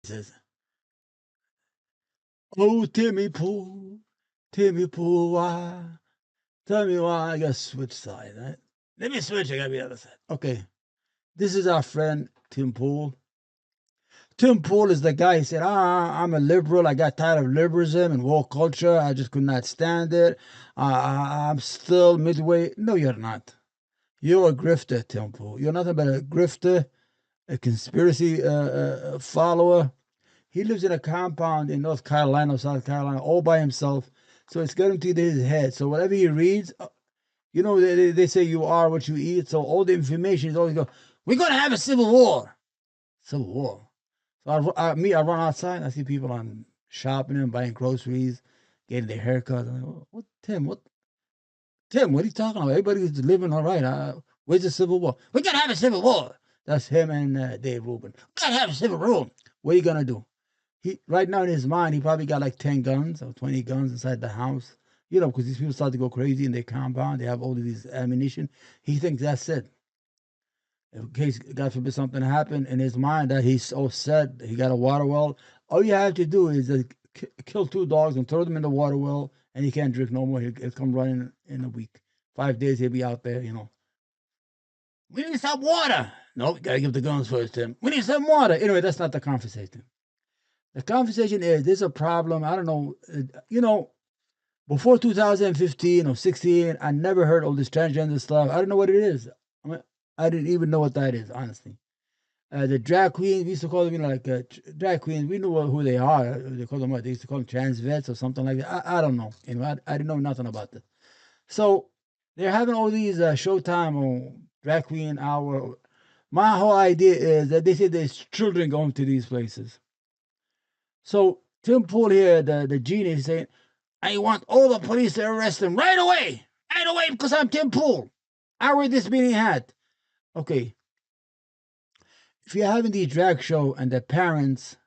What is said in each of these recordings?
says, "Oh, Timmy Pool, why? Tell me why I gotta switch sides. Right? Let me switch. I gotta be the other side. Okay, this is our friend Tim Pool. Tim Pool is the guy. He said, I'm a liberal. I got tired of liberalism and woke culture. I just could not stand it. I'm still midway. No, you're not. You're a grifter, Tim Pool. You're nothing but a grifter, a conspiracy follower. He lives in a compound in North Carolina or South Carolina all by himself. So it's guaranteed in his head. So whatever he reads, they say you are what you eat. So all the information is always go, we're going to have a civil war. Civil war. So I run outside. I see people on shopping and buying groceries, getting their haircuts. I'm like, what, Tim? What are you talking about? Everybody's living all right. Where's the civil war? We're going to have a civil war. That's him and Dave Rubin. We're going to have a civil war. What are you going to do? He right now in his mind, he probably got like 10 guns or 20 guns inside the house. Because these people start to go crazy in their compound. They have all of these ammunition. He thinks that's it. In case, God forbid, something happened in his mind that he's so set, he got a water well. All you have to do is kill 2 dogs and throw them in the water well, and he can't drink no more. He'll come running in a week. 5 days, he'll be out there, We need some water. No, we got to give the guns first, Tim. We need some water. Anyway, that's not the conversation. The conversation is there's a problem. I don't know. Before 2015 or 16, I never heard all this transgender stuff. I don't know what it is. I didn't even know what that is, honestly. The drag queens, we used to call them, drag queens. We know who they are. They call them what? They used to call them trans vets or something like that. I don't know. I didn't know nothing about this. So they're having all these Showtime or drag queen hour. My whole idea is that they say there's children going to these places. So Tim Pool here, the genie, is saying, I want all the police to arrest him right away, because I'm Tim Pool. I wear this meeting hat. Okay. If you're having these drag show and the parents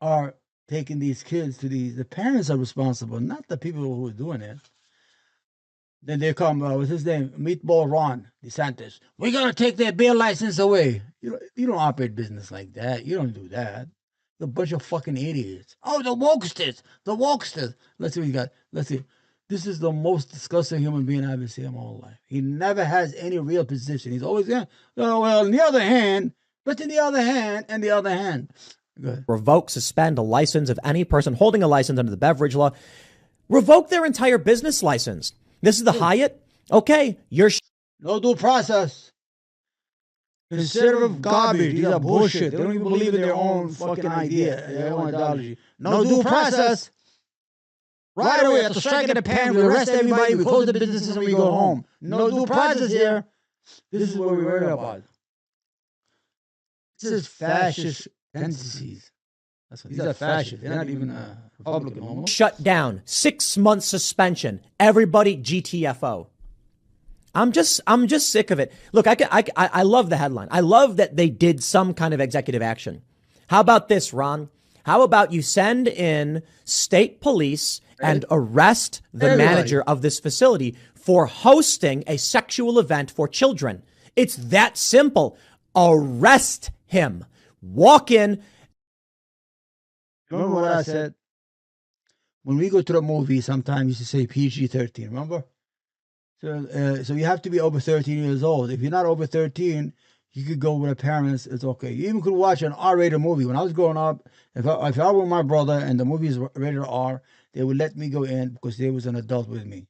are taking these kids to the parents are responsible, not the people who are doing it. Then they come, what's his name? Meatball Ron DeSantis. We're going to take their beer license away. You don't operate business like that. You don't do that. You're a bunch of fucking idiots. Oh, the wokesters. The wokesters. Let's see what you got. Let's see. This is the most disgusting human being I've ever seen in my whole life. He never has any real position. He's always, oh, well, on the other hand, but in the other hand. Good. Revoke, suspend a license of any person holding a license under the beverage law. Revoke their entire business license. This is the Hyatt. Okay, you're no due process. Conservative garbage. These are bullshit. They don't even believe in their own fucking idea, their own ideology. No due process. Right away, at the strike of the pen, we arrest everybody, we close the businesses, and we go home. No due process here. This is what we worry about. This is fascist tendencies. These are fascists. They're not even Republican almost. Shut down. 6-month suspension. Everybody GTFO. I'm just sick of it. Look, I love the headline. I love that they did some kind of executive action. How about this, Ron? How about you send in state police and arrest the manager of this facility for hosting a sexual event for children? It's that simple. Arrest him. Walk in. Remember what I said? When we go to the movie, sometimes you used to say PG-13, remember? So you have to be over 13 years old. If you're not over 13, you could go with the parents. It's okay. You even could watch an R-rated movie. When I was growing up, if I were with my brother and the movie is rated R, they would let me go in because there was an adult with me.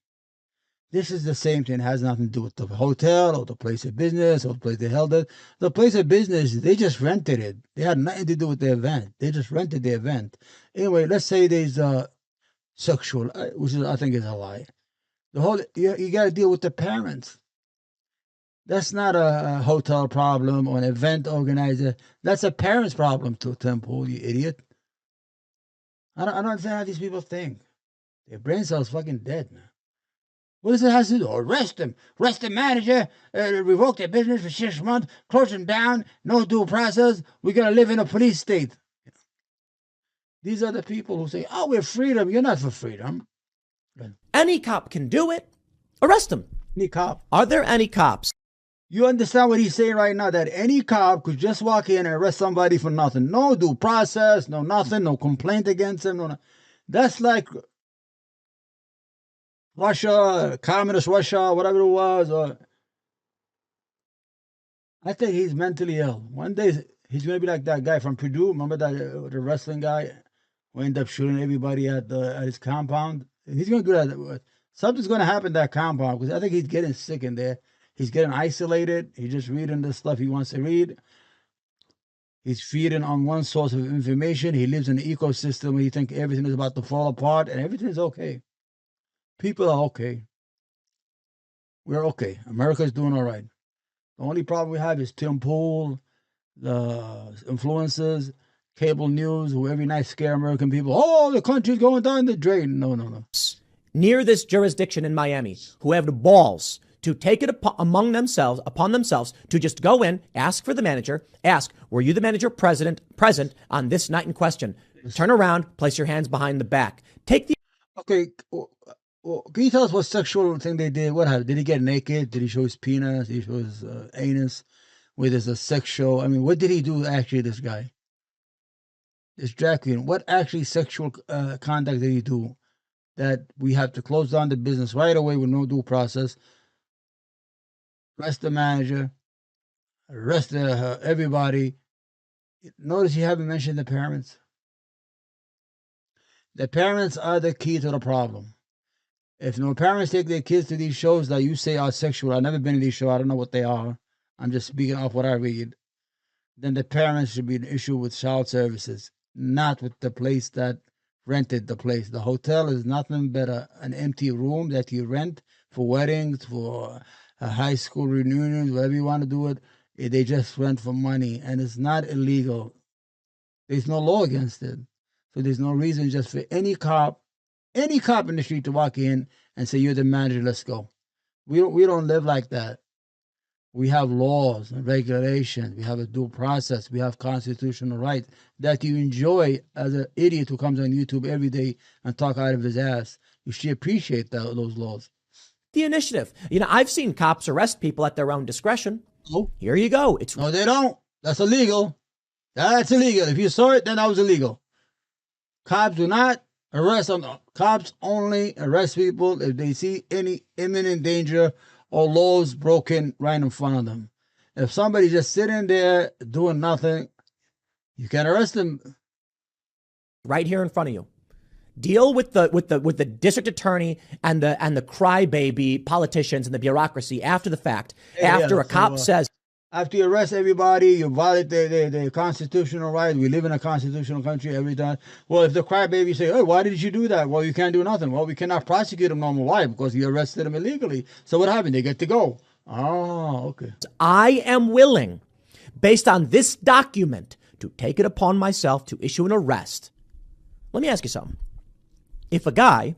This is the same thing. It has nothing to do with the hotel or the place of business or the place they held it. The place of business, they just rented it. They had nothing to do with the event. They just rented the event. Anyway, let's say there's sexual, which I think is a lie. You got to deal with the parents. That's not a hotel problem or an event organizer. That's a parent's problem to Temple, you idiot. I don't understand how these people think. Their brain cells fucking dead, man. What does it have to do? Arrest them. Arrest the manager, revoke their business for 6 months, close them down, no due process. We're going to live in a police state. These are the people who say, oh, we're freedom. You're not for freedom. Any cop can do it. Arrest him. Any cop. Are there any cops You understand what he's saying right now? That any cop could just walk in and arrest somebody for nothing. No due process, no nothing, no complaint against him. No, that's like Russia, communist Russia, whatever it was. Or I think he's mentally ill. One day he's gonna be like that guy from Purdue. Remember that the wrestling guy who ended up shooting everybody at his compound? He's gonna do that. Something's gonna happen to that compound because I think he's getting sick in there. He's getting isolated. He's just reading the stuff he wants to read. He's feeding on one source of information. He lives in an ecosystem where he thinks everything is about to fall apart and everything is okay. People are okay. We're okay. America's doing all right. The only problem we have is Tim Pool, the influencers, cable news, who every night scare American people. Oh, the country's going down the drain. No, no, no. Near this jurisdiction in Miami, who have the balls to take it upon themselves to just go in, ask for the manager, ask, were you the manager present on this night in question? Turn around, place your hands behind the back. Take the... Okay, well, can you tell us what sexual thing they did? What happened? Did he get naked? Did he show his penis? Did he show his anus? Where there's a sex show? I mean, what did he do actually, this guy? This drag queen. What actually sexual conduct did he do that we have to close down the business right away with no due process? Arrest the manager, arrest everybody. Notice you haven't mentioned the parents. The parents are the key to the problem. If no parents take their kids to these shows that you say are sexual, I've never been to these shows, I don't know what they are. I'm just speaking off what I read. Then the parents should be an issue with child services, not with the place that rented the place. The hotel is nothing but an empty room that you rent for weddings, for high school reunions, whatever you want to do it. They just rent for money, and it's not illegal. There's no law against it. So there's no reason just for any cop in the street to walk in and say, you're the manager, let's go. We don't live like that. We have laws and regulations. We have a due process. We have constitutional rights that you enjoy as an idiot who comes on YouTube every day and talk out of his ass. You should appreciate those laws. The initiative. You know, I've seen cops arrest people at their own discretion. No. Here you go. No, they don't. That's illegal. That's illegal. If you saw it, then that was illegal. Cops do not arrest them. Cops only arrest people if they see any imminent danger or laws broken right in front of them. If somebody's just sitting there doing nothing, you can arrest them. Right here in front of you. Deal with the district attorney and the crybaby politicians and the bureaucracy after the fact. After a cop says, after you arrest everybody, you violate their constitutional rights. We live in a constitutional country every time. Well, if the crybaby say, "Hey, why did you do that?" Well, you can't do nothing. Well, we cannot prosecute them no more. Why? Because you arrested them illegally. So what happened? They get to go. Oh, okay. I am willing, based on this document, to take it upon myself to issue an arrest. Let me ask you something. If a guy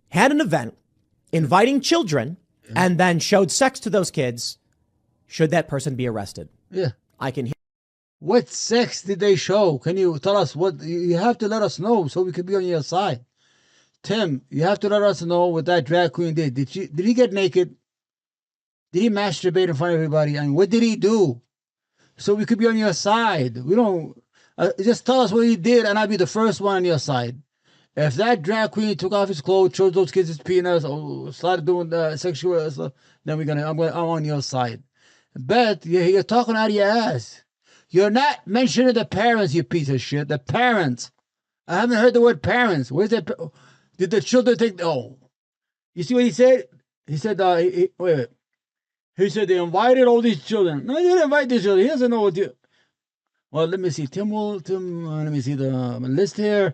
had an event inviting children and then showed sex to those kids, should that person be arrested? Yeah. I can hear. What sex did they show? Can you tell us what? You have to let us know so we can be on your side. Tim, you have to let us know what that drag queen did. Did he get naked? Did he masturbate in front of everybody? And what did he do? So we could be on your side. We don't, just tell us what he did and I'll be the first one on your side. If that drag queen took off his clothes, showed those kids his penis, or started doing sexual stuff, then I'm on your side. But you're talking out of your ass. You're not mentioning the parents, you piece of shit. The parents. I haven't heard the word parents. Where's that? Did the children take? Oh, you see what he said? He said, wait. He said they invited all these children. No, they didn't invite these children. He doesn't know what you. Well, let me see. Tim, let me see the list here.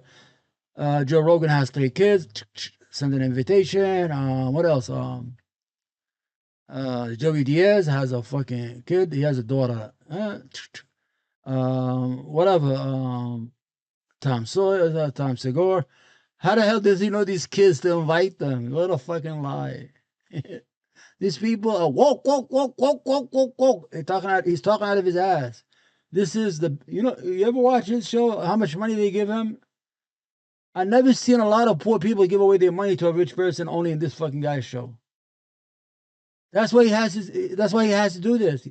Joe Rogan has 3 kids. Send an invitation. What else? Joey Diaz has a fucking kid. He has a daughter. Whatever. Tom Sawyer, Tom Segura. How the hell does he know these kids to invite them? What a fucking lie. These people are woke. He's talking out of his ass. This is you ever watch his show? How much money they give him? I've never seen a lot of poor people give away their money to a rich person only in this fucking guy's show. That's why he has that's why he has to do this.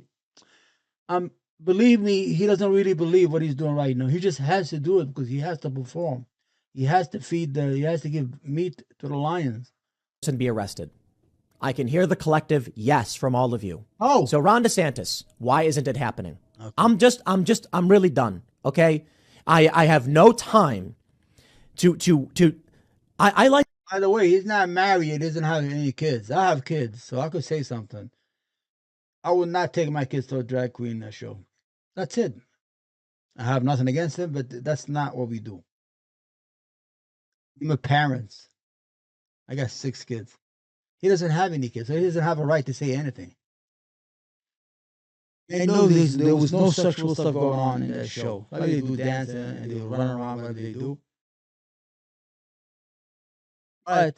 Believe me, he doesn't really believe what he's doing right now. He just has to do it because he has to perform. He has to he has to give meat to the lions. And be arrested. I can hear the collective yes from all of you. Oh, so Ron DeSantis, why isn't it happening? Okay. I'm really done. Okay. I have no time I like. By the way, he's not married. He doesn't have any kids. I have kids, so I could say something. I would not take my kids to a drag queen show. That's it. I have nothing against him, but that's not what we do. I'm parents. I got 6 kids. He doesn't have any kids, so he doesn't have a right to say anything. I know there was no sexual stuff going on in that show. They do dancing and they run around, whatever they do. But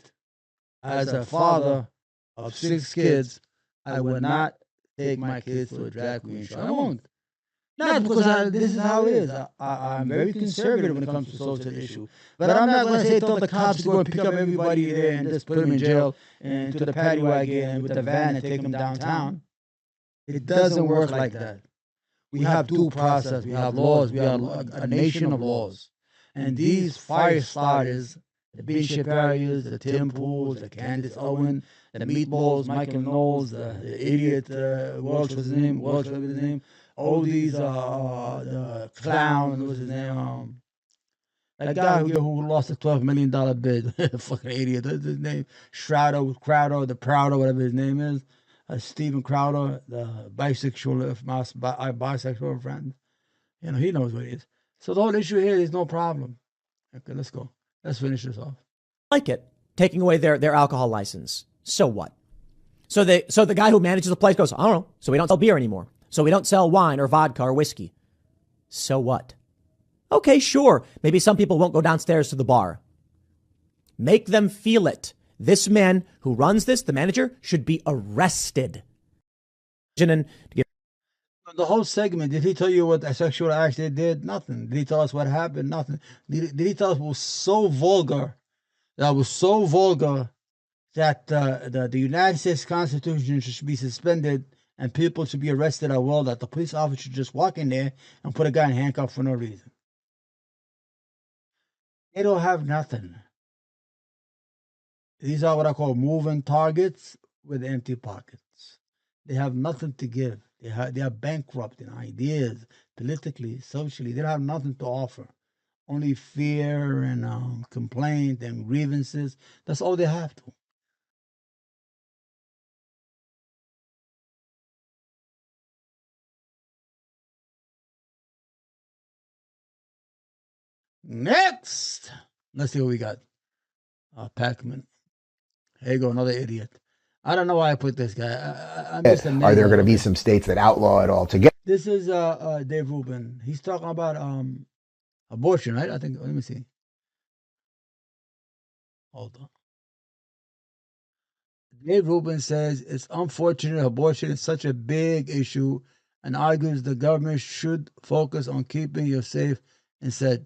as a father of 6 kids, I would not take my kids to a drag queen show. I won't. Not because this is how it is. I'm very conservative when it comes to social issue. But I'm not going to say tell the cops to go and pick up everybody there and just put them in jail and to the paddy wagon and with the van and take them downtown. It doesn't work like that. We have due process. We have laws. We are a nation of laws. And these fire starters, the Ben Shaparias, the Tim Pools, the Candace Owen, the Meatballs, Michael Knowles, the idiot, Welch was his name, all these, the clown, what's his name, that guy who lost a $12 million bid, fucking idiot, what's his name, Crowder, the Prouder, whatever his name is, Stephen Crowder, the bisexual friend, he knows what he is. So the whole issue here is no problem. Okay, let's go. Let's finish this off. Like it, taking away their alcohol license. So what? So the guy who manages the place goes, I don't know. So we don't sell beer anymore. So we don't sell wine or vodka or whiskey. So what? Okay, sure. Maybe some people won't go downstairs to the bar. Make them feel it. This man who runs this, the manager, should be arrested. The whole segment, did he tell you what a sexual act they did? Nothing. Did he tell us what happened? Nothing. Did he tell us it was so vulgar? That was so vulgar that the United States Constitution should be suspended and people should be arrested at will, that the police officer should just walk in there and put a guy in handcuffs for no reason. They don't have nothing. These are what I call moving targets with empty pockets. They have nothing to give. They are bankrupt in ideas, politically, socially. They don't have nothing to offer. Only fear and complaint and grievances. That's all they have to. Next, let's see what we got. Pac-Man. Here you go, another idiot. I don't know why I put this guy. I'm just amazed. Are there going to be some states that outlaw it altogether? This is Dave Rubin. He's talking about abortion, right? I think. Let me see. Hold on. Dave Rubin says it's unfortunate abortion is such a big issue and argues the government should focus on keeping you safe and said,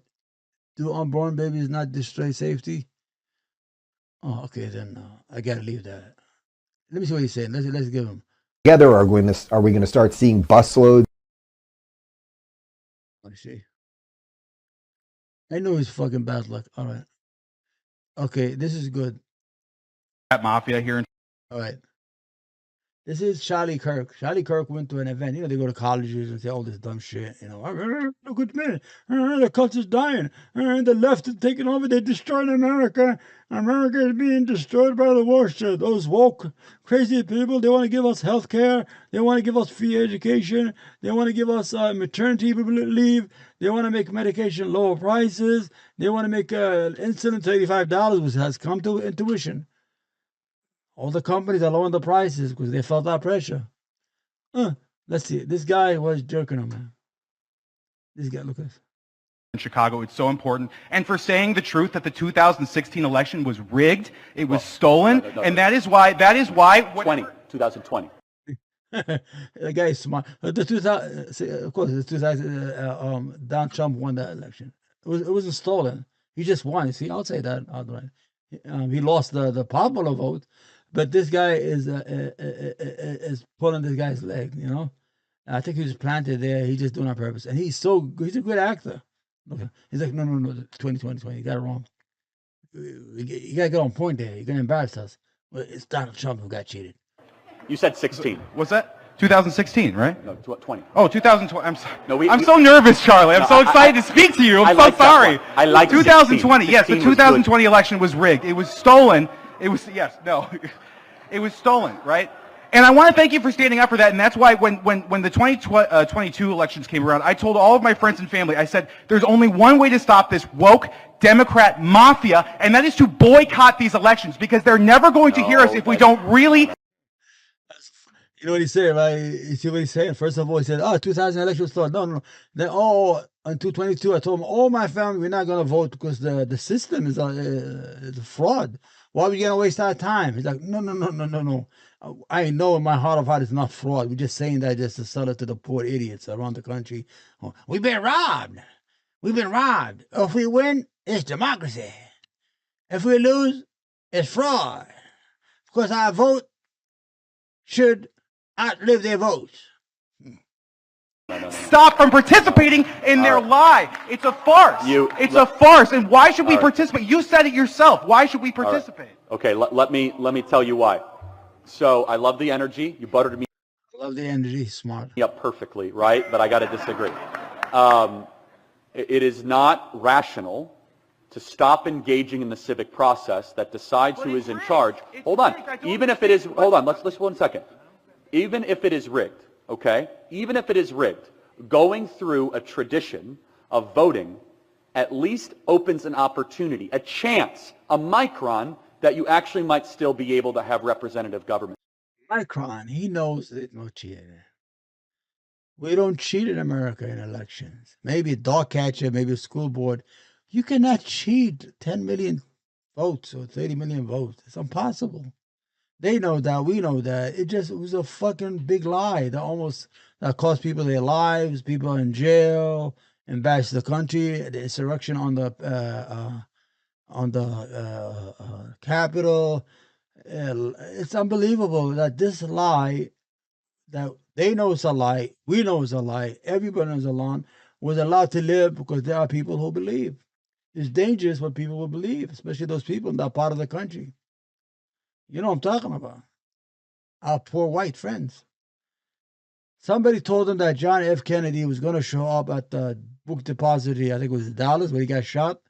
do unborn babies not destroy safety? Oh, okay, then I got to leave that. Let me see what he's saying. Let's give him. Together, are we going to start seeing busloads? I see. I know he's fucking bad luck. All right. Okay, this is good. That mafia here in. All right. This is Charlie Kirk. Charlie Kirk went to an event. They go to colleges and say all this dumb shit. Look at me. The culture's dying. The left is taking over. They're destroying America. America is being destroyed by the Warship. Those woke, crazy people, they want to give us health care. They want to give us free education. They want to give us maternity leave. They want to make medication lower prices. They want to make insulin $35, which has come to intuition. All the companies are lowering the prices because they felt that pressure. Let's see. This guy was jerking them, man. This guy, look at this. In Chicago, it's so important. And for saying the truth that the 2016 election was rigged, it was stolen, no. And that is why. 2020. The guy is smart. Of course, the 2000 Donald Trump won that election. It wasn't stolen. He just won. See, I'll say that outright. He lost the popular vote. But this guy is pulling this guy's leg, I think he was planted there. He's just doing it on purpose. And he's a good actor. Okay. He's like, no, 2020. You got it wrong. You got to get on point there. You're going to embarrass us. Well, it's Donald Trump who got cheated. You said 16. What's that? 2016, right? No, 20. Oh, 2020. I'm sorry. No, I'm so nervous, Charlie. I'm so excited to speak to you. I'm so like that sorry. one. I like 2020. 16. Yes, the 16 was 2020 election was rigged. It was stolen. It was It was stolen, right? And I want to thank you for standing up for that. And that's why when the 2022 elections came around, I told all of my friends and family, I said, there's only one way to stop this woke Democrat mafia, and that is to boycott these elections, because they're never going to hear us if we don't really. You know what he said, right? You see what he's saying? First of all, he said, 2000 election was stolen. No. Then, in 2022, I told him, all my family, we're not going to vote because the system is a fraud. Why are we going to waste our time? He's like, no. I know in my heart of hearts it's not fraud. We're just saying that just to sell it to the poor idiots around the country. We've been robbed. If we win, it's democracy. If we lose, it's fraud. Because our vote should outlive their votes. Stop from participating in their lie. It's a farce. It's a farce. And why should we participate? You said it yourself. Why should we participate? Okay, let me tell you why. So I love the energy. You buttered me I love the energy. Smart. up perfectly, right? But I got to disagree. It is not rational to stop engaging in the civic process that decides who is in charge. Hold on. Even if it is, hold on. Let's listen 1 second. Even if it is rigged, okay? Even if it is rigged, going through a tradition of voting at least opens an opportunity, a chance, a micron that you actually might still be able to have representative government. Micron, he knows there's no cheating. We don't cheat in America in elections. Maybe a dog catcher, maybe a school board. You cannot cheat 10 million votes or 30 million votes. It's impossible. They know that. We know that. It was a fucking big lie that cost people their lives. People are in jail, embarrassed the country. The insurrection on the Capitol. It's unbelievable that this lie, that they know it's a lie, we know it's a lie, everybody knows it's a lie, was allowed to live because there are people who believe. It's dangerous what people will believe, especially those people in that part of the country. You know what I'm talking about. Our poor white friends. Somebody told them that John F. Kennedy was going to show up at the book depository, I think it was Dallas, where he got shot,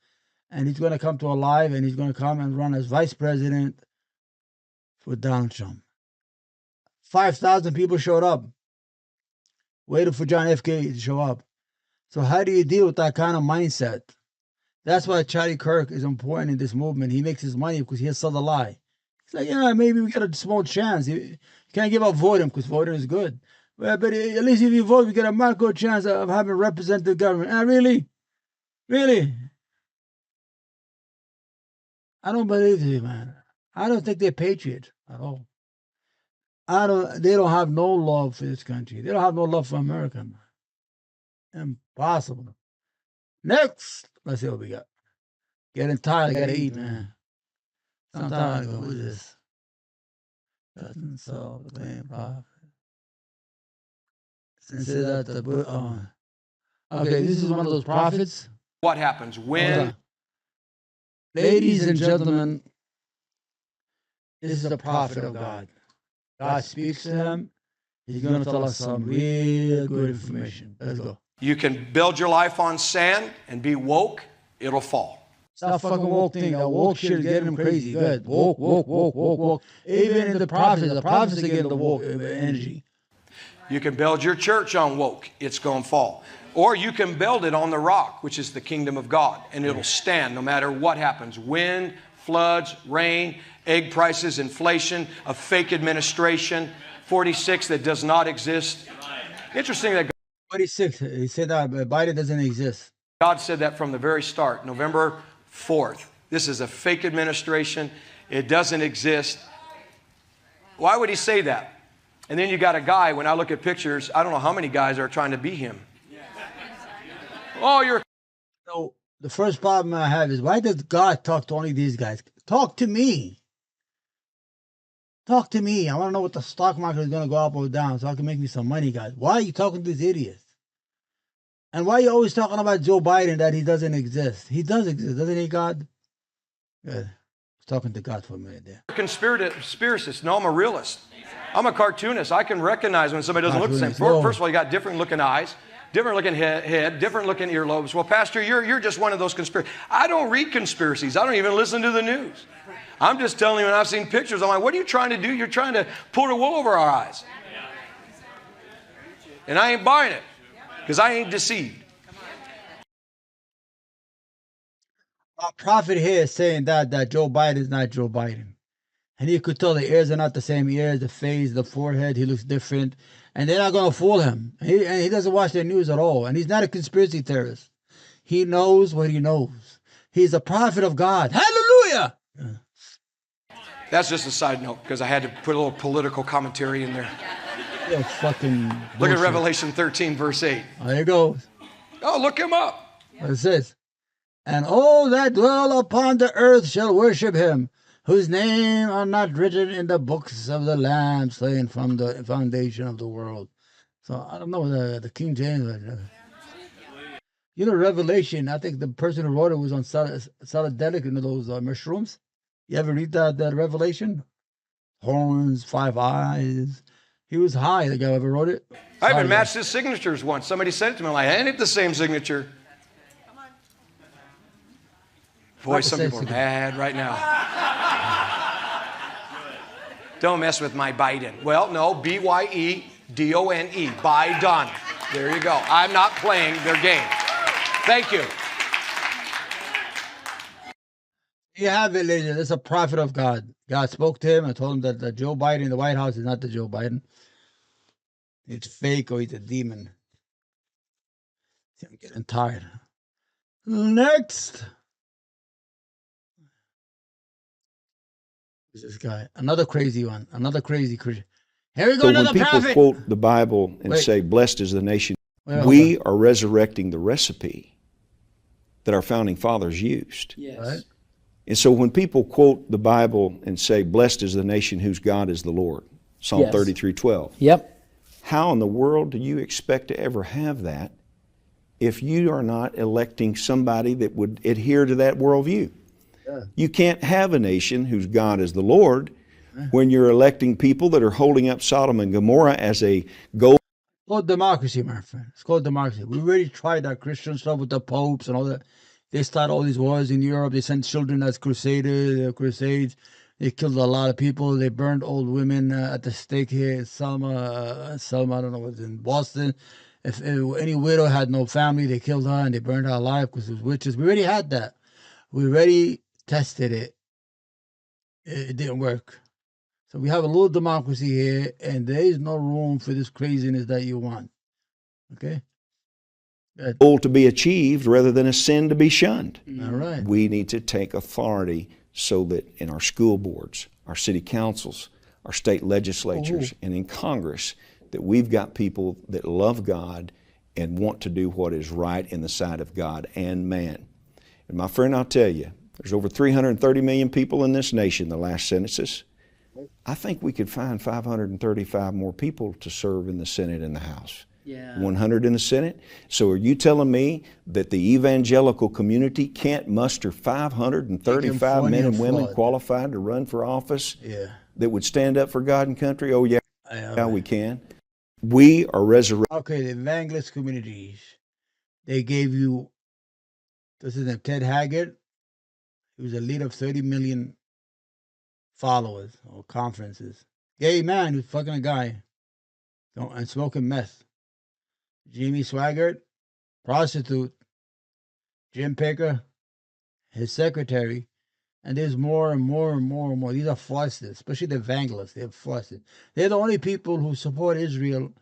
and he's going to come to alive, and he's going to come and run as vice president for Donald Trump. 5,000 people showed up, waiting for John F. Kennedy to show up. So how do you deal with that kind of mindset? That's why Charlie Kirk is important in this movement. He makes his money because he has sold a lie. He's like, maybe we got a small chance. You can't give up voting because voting is good. Well, but at least if you vote, we get a macro chance of having representative government. Really? Really? I don't believe this, man. I don't think they're patriots at all. They don't have no love for this country. They don't have no love for America, man. Impossible. Next, let's see what we got. Getting tired, I gotta eat, man. Sometimes I go, what is this? Doesn't solve the main problem. Consider that the okay, this is one of those prophets. What happens when? Ladies and gentlemen, this is a prophet of God. God speaks to him. He's going to tell us some real good information. Let's go. You can build your life on sand and be woke, it'll fall. It's that fucking woke thing. That woke shit is getting them crazy. Good. Woke. Even in the prophets are getting the woke energy. You can build your church on woke, it's going to fall. Or you can build it on the rock, which is the kingdom of God, and it'll stand no matter what happens. Wind, floods, rain, egg prices, inflation, a fake administration, 46 that does not exist. Interesting that 46, he said that Biden doesn't exist. God said that from the very start, November 4th. This is a fake administration. It doesn't exist. Why would he say that? And then you got a guy, when I look at pictures, I don't know how many guys are trying to be him. Oh, you're... So the first problem I have is, why does God talk to only these guys? Talk to me. Talk to me. I want to know what the stock market is going to go up or down so I can make me some money, guys. Why are you talking to these idiots? And why are you always talking about Joe Biden that he doesn't exist? He does exist, doesn't he, God? Good. I was talking to God for a minute there. Conspiracist. No, I'm a realist. I'm a cartoonist. I can recognize when somebody doesn't look the same. First of all, you got different looking eyes, different looking head, different looking earlobes. Well, Pastor, you're just one of those conspiracies. I don't read conspiracies. I don't even listen to the news. I'm just telling you when I've seen pictures, I'm like, what are you trying to do? You're trying to pull the wool over our eyes. And I ain't buying it because I ain't deceived. Our prophet here is saying that Joe Biden is not Joe Biden. And you could tell the ears are not the same ears, the face, the forehead, he looks different. And they're not going to fool him. And he doesn't watch the news at all. And he's not a conspiracy theorist. He knows what he knows. He's a prophet of God. Hallelujah! That's just a side note because I had to put a little political commentary in there. Yeah, fucking bullshit. Look at Revelation 13, verse 8. There you go. Oh, look him up. It says, and all that dwell upon the earth shall worship him, whose name are not written in the books of the Lamb slain from the foundation of the world. So I don't know the King James. You know, Revelation. I think the person who wrote it was on psychedelic, you know, those mushrooms. You ever read that Revelation? Horns, 5 eyes. He was high. The guy who ever wrote it. I even matched his signatures once. Somebody sent it to me. I'm like, ain't it the same signature? Boy, some people are mad right now. Don't mess with my Biden. Well, no, B-Y-E-D-O-N-E. Biden. There you go. I'm not playing their game. Thank you. You have it, ladies. It's a prophet of God. God spoke to him and told him that Joe Biden in the White House is not the Joe Biden. It's fake or he's a demon. See, I'm getting tired. Next. Who's this guy? Another crazy one. Another crazy Christian. Here we go, So another when people prophet. quote the Bible and say, blessed is the nation, we are resurrecting the recipe that our founding fathers used. Yes. Right? And so when people quote the Bible and say, blessed is the nation whose God is the Lord, Psalm Yes. 33:12. Yep. How in the world do you expect to ever have that if you are not electing somebody that would adhere to that worldview? Yeah. You can't have a nation whose God is the Lord when you're electing people that are holding up Sodom and Gomorrah as a goal. It's called democracy, my friend. It's called democracy. We already tried that Christian stuff with the popes and all that. They started all these wars in Europe. They sent children as crusades. They killed a lot of people. They burned old women at the stake here in Selma, I don't know, what's in Boston. If any widow had no family, they killed her and they burned her alive because it was witches. We already had that. We already tested it. It didn't work. So we have a little democracy here, and there is no room for this craziness that you want. Okay? Good. Goal to be achieved rather than a sin to be shunned. All right. We need to take authority so that in our school boards, our city councils, our state legislatures, and in Congress, that we've got people that love God and want to do what is right in the sight of God and man. And my friend, I'll tell you, there's over 330 million people in this nation, the last census. I think we could find 535 more people to serve in the Senate and the House. Yeah. 100 in the Senate. So are you telling me that the evangelical community can't muster 535 men and women qualified to run for office that would stand up for God and country? Oh, yeah, we can. We are resurrecting. Okay, the evangelist communities, they gave you, this is Ted Haggard. He was a leader of 30 million followers or conferences. Gay man who's fucking a guy and smoking meth. Jimmy Swaggart, prostitute. Jim Baker, his secretary. And there's more and more and more and more. These are fascists, especially the evangelists. They're fascists. They're the only people who support Israel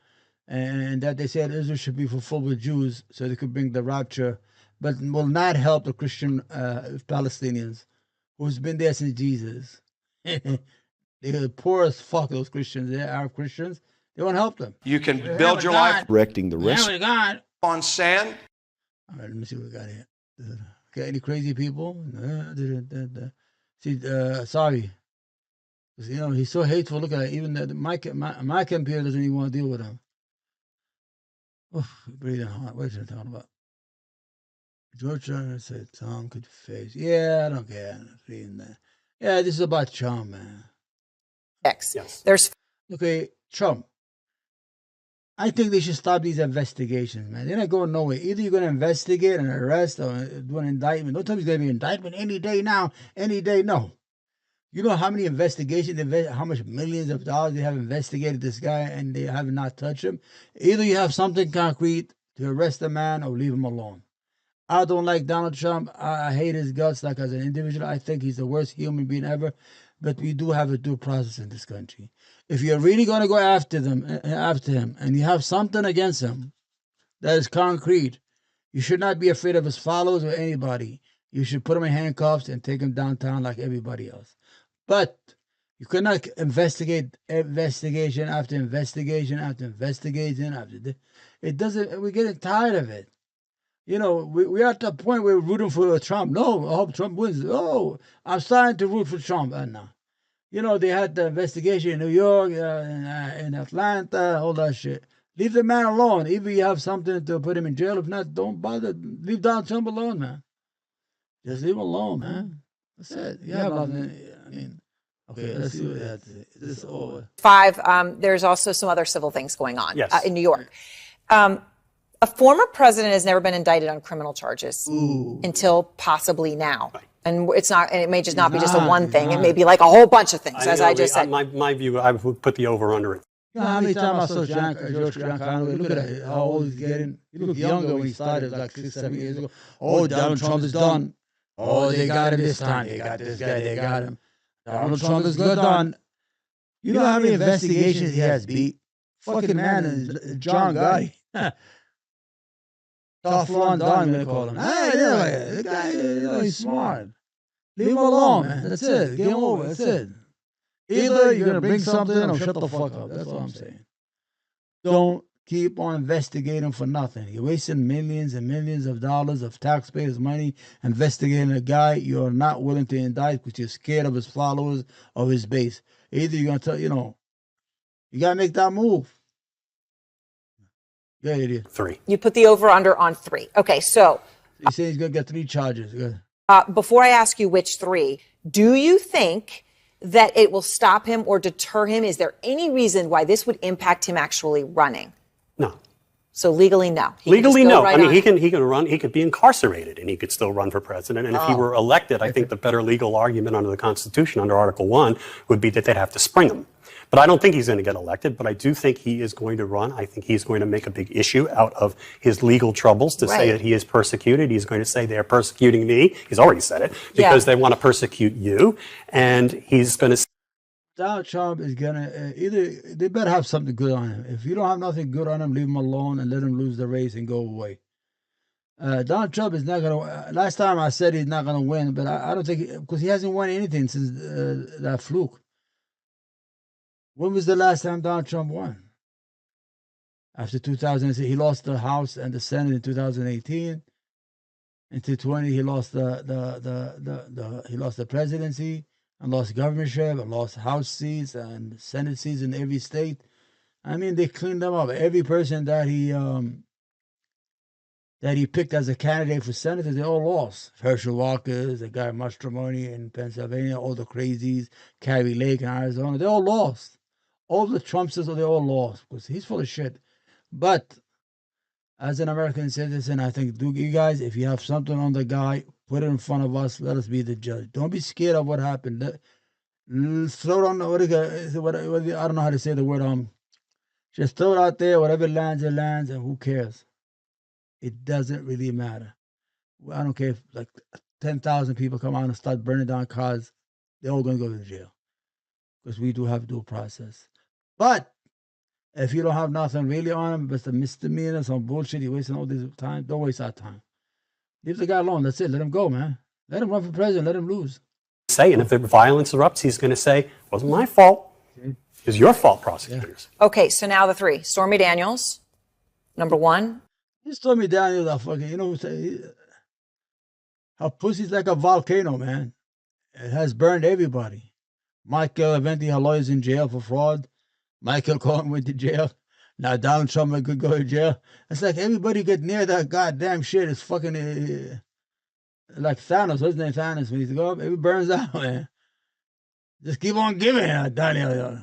and that they said Israel should be fulfilled with Jews so they could bring the rapture, but will not help the Christian Palestinians who's been there since Jesus. They're poor as fuck, those Christians. They're Arab Christians. They won't help them. You can build your life Correcting the rest on sand. All right, let me see what we got here. Okay, any crazy people? See, sorry. 'Cause, you know, he's so hateful. Look at it. Even my computer doesn't even want to deal with him. Oof, breathing hard. What are you talking about? George Johnson said Tom could face. Yeah, I don't care. Reading that. Yeah, this is about Trump, man. Yes. There's Okay, Trump. I think they should stop these investigations, man. They're not going nowhere. Either you're going to investigate and arrest or do an indictment. Don't tell me there's going to be an indictment any day now, any day. No. You know how many investigations, how much millions of dollars they have investigated this guy and they have not touched him? Either you have something concrete to arrest the man or leave him alone. I don't like Donald Trump. I hate his guts like as an individual. I think he's the worst human being ever. But we do have a due process in this country. If you're really going to go after him, and you have something against him that is concrete, you should not be afraid of his followers or anybody. You should put him in handcuffs and take him downtown like everybody else. But you cannot investigation after investigation after investigation after this. It doesn't. We're getting tired of it. You know, we're at the point where we're rooting for Trump. No, I hope Trump wins. Oh, I'm starting to root for Trump. No. You know, they had the investigation in New York, in Atlanta, all that shit. Leave the man alone. Either you have something to put him in jail. If not, don't bother. Leave Donald Trump alone, man. Just leave him alone, man. That's it. You have nothing. I mean, okay, let's see what they have to say. This is over. 5. There's also some other civil things going on in New York. A former president has never been indicted on criminal charges until possibly now. Right. And it's not, and it may just not be just a one thing. It may be like a whole bunch of things, as I just said. My view, I would put the over under it. You know how many times I saw George Conway? Look at that, how old he's getting. He looked younger when he started, like 6, 7 years ago. Oh, Donald Trump is done. Oh, they got him this time. They got this guy. They got him. Donald Trump is good done. You know how many investigations he has beat? Fucking man is John Gotti. Teflon Don, I'm going to call him. Hey, the guy, he's smart. Leave him alone, man. That's it. Game over. That's it. Either you're going to bring something or shut the fuck up. That's all I'm saying. Don't keep on investigating for nothing. You're wasting millions and millions of dollars of taxpayers' money investigating a guy you're not willing to indict because you're scared of his followers or his base. Either you're going to tell, you got to make that move. Yeah, idiot. 3. You put the over under on 3. Okay, so. You say he's going to get 3 charges. Good. Before I ask you which 3, do you think that it will stop him or deter him? Is there any reason why this would impact him actually running? No. So legally, no. Legally, no. Right, I mean, he can run. He could be incarcerated, and he could still run for president. And if he were elected, I think the better legal argument under the Constitution, under Article 1, would be that they'd have to spring him. But I don't think he's going to get elected. But I do think he is going to run. I think he's going to make a big issue out of his legal troubles to say that he is persecuted. He's going to say they are persecuting me. He's already said it because they want to persecute you, and he's going to. Donald Trump is gonna either they better have something good on him. If you don't have nothing good on him, leave him alone and let him lose the race and go away. Donald Trump is not gonna. Last time I said he's not gonna win, but I don't think because he hasn't won anything since that fluke. When was the last time Donald Trump won? After 2006, he lost the House and the Senate in 2018. In 2020, he lost he lost the presidency. And lost governorship, and lost House seats and Senate seats in every state. I mean, they cleaned them up. Every person that he picked as a candidate for senator, they all lost. Herschel Walker, the guy Mastroianni in Pennsylvania, all the crazies, Carrie Lake in Arizona, they all lost. All the Trumpsters, they all lost because he's full of shit. But as an American citizen, I think, you guys, if you have something on the guy, put it in front of us. Let us be the judge. Don't be scared of what happened. Throw it on what I don't know how to say the word. Just throw it out there. Whatever lands, it lands, and who cares? It doesn't really matter. I don't care if like 10,000 people come out and start burning down cars. They're all going to go to jail because we do have due process. But if you don't have nothing really on him, but a misdemeanor, some bullshit, you're wasting all this time. Don't waste our time. Leave the guy alone. That's it. Let him go, man. Let him run for president. Let him lose. And if the violence erupts, he's going to say, it wasn't my fault. It was your fault, prosecutors. Yeah. Okay, so now the 3. Stormy Daniels, number 1. Stormy Daniels are fucking, her pussy's like a volcano, man. It has burned everybody. Michael Aventi Haloy is in jail for fraud. Michael Cohen went to jail. Now Donald Trump could go to jail. It's like everybody get near that goddamn shit. It's fucking like Thanos. What's his name? Thanos. When he's go up, it burns out, man. Just keep on giving it, Daniel.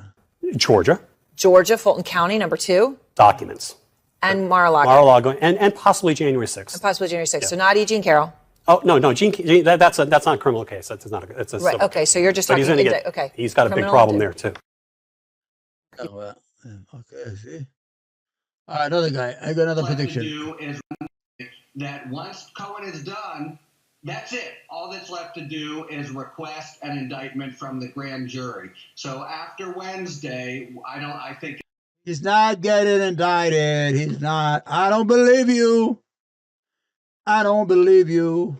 Georgia. Georgia, Fulton County, number 2. Documents. And Mar-a-Lago. Mar-a-Lago, and possibly January 6th. And possibly January 6th. Yeah. So not E. Jean Carroll. Oh, no, that's not a criminal case. That's not it's a right. civil Okay, case. So you're just but talking. Okay. He's got a big problem there, too. Oh, well. Okay, see. All right, another guy. I got another prediction. Do is that once Cohen is done, that's it. All that's left to do is request an indictment from the grand jury. So after Wednesday, I think he's not getting indicted. He's not. I don't believe you. I don't believe you.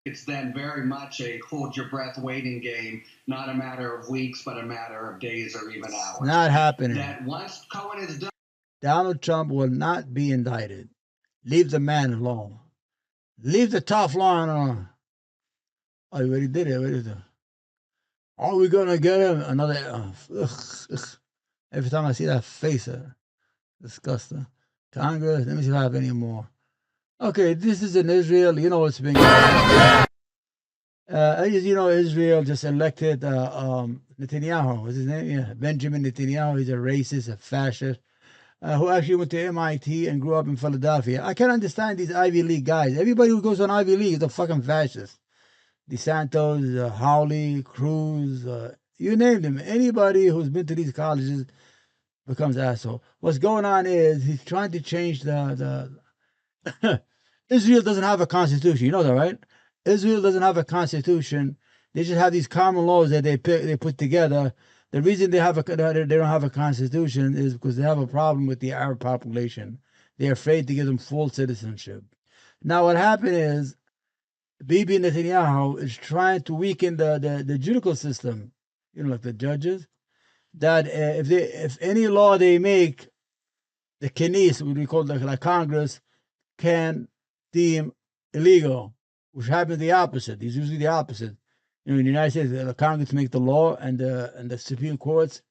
It's then very much a hold your breath waiting game, not a matter of weeks, but a matter of days or even hours. It's not happening. That once Cohen is done, Donald Trump will not be indicted. Leave the man alone. Leave the tough line alone. Oh, you already did it. What is it? Are we going to get him? Another. Every time I see that face, disgusting. Congress, let me see if I have any more. Okay, this is in Israel. You know what's been going on. You know, Israel just elected Netanyahu. What's his name? Yeah, Benjamin Netanyahu. He's a racist, a fascist, who actually went to MIT and grew up in Philadelphia. I can't understand these Ivy League guys. Everybody who goes on Ivy League is a fucking fascist. DeSantos, Hawley, Cruz, you name them. Anybody who's been to these colleges becomes asshole. What's going on is he's trying to change the Israel doesn't have a constitution. You know that, right? Israel doesn't have a constitution. They just have these common laws that they put together. The reason they don't have a constitution is because they have a problem with the Arab population. They're afraid to give them full citizenship. Now, what happened is Bibi Netanyahu is trying to weaken the judicial system. You know, like the judges. That if any law they make, the Knesset, what we call like Congress, can deem illegal, which happens the opposite. It's usually the opposite. You know, in the United States, the Congress makes the law, and the Supreme Court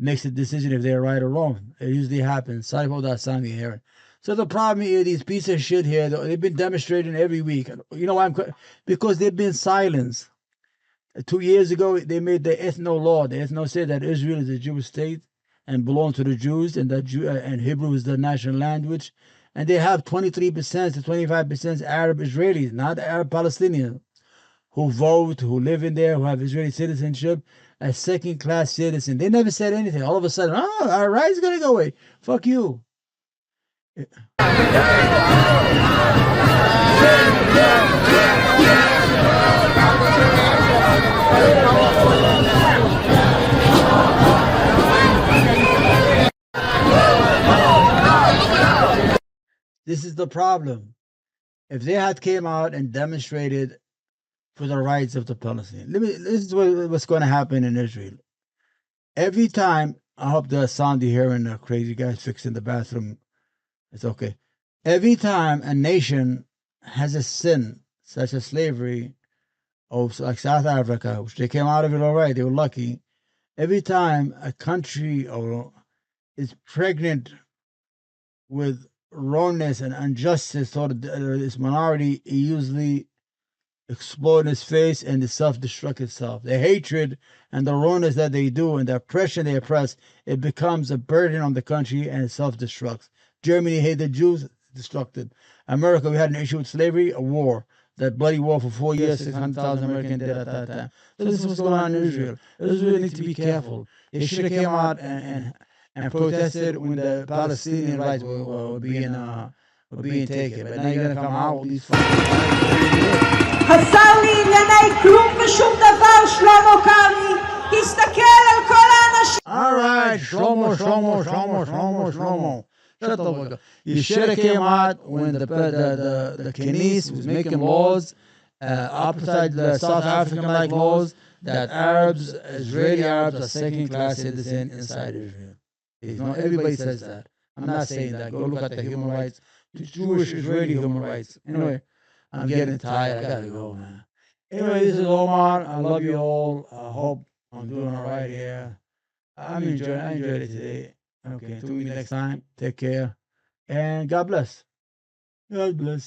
makes the decision if they're right or wrong. It usually happens. Sorry about that sound you're hearing. So the problem is these pieces of shit here, they've been demonstrating every week. You know why? Because they've been silenced. 2 years ago, they made the ethno law. The ethno said that Israel is a Jewish state and belongs to the Jews, and that and Hebrew is the national language. And they have 23% to 25% Arab Israelis, not Arab Palestinians, who vote, who live in there, who have Israeli citizenship, as second-class citizens. They never said anything. All of a sudden, our rights going to go away. Fuck you. This is the problem. If they had came out and demonstrated for the rights of the Palestinians, this is what's going to happen in Israel. Every time, I hope the sound you hear and the crazy guys fixing the bathroom, it's okay. Every time a nation has a sin, such as slavery, or like South Africa, which they came out of it all right, they were lucky. Every time a country is pregnant with wrongness and injustice toward this minority, it usually explodes in its face and it self-destruct itself. The hatred and the wrongness that they do and the oppression they oppress, it becomes a burden on the country and it self-destructs. Germany hated the Jews, destructed. America, we had an issue with slavery, a war. That bloody war for 4 years, 600,000 Americans dead at that time. So this is what's going on in Israel. Israel needs to be careful. They should have came out and protested when the Palestinian rights were being taken. But now you're going to come out with these fucking... חסר לי ענייני כלום ושום דבר שלמה קרעי, תסתכל על כל האנשים. All right, Shlomo. Shut up. You should have came out when the Knesset was making laws, opposite the South African-like laws, that Arabs, Israeli Arabs, are second-class citizens inside Israel. You know, everybody says that. I'm not saying that. Go look at the human rights, the Jewish Israeli human rights. Anyway, I'm getting tired. I gotta go, man. Anyway, this is Omar. I love you all. I hope I'm doing all right here. I enjoyed it today. Okay, till we meet next time. Take care. And God bless. God bless.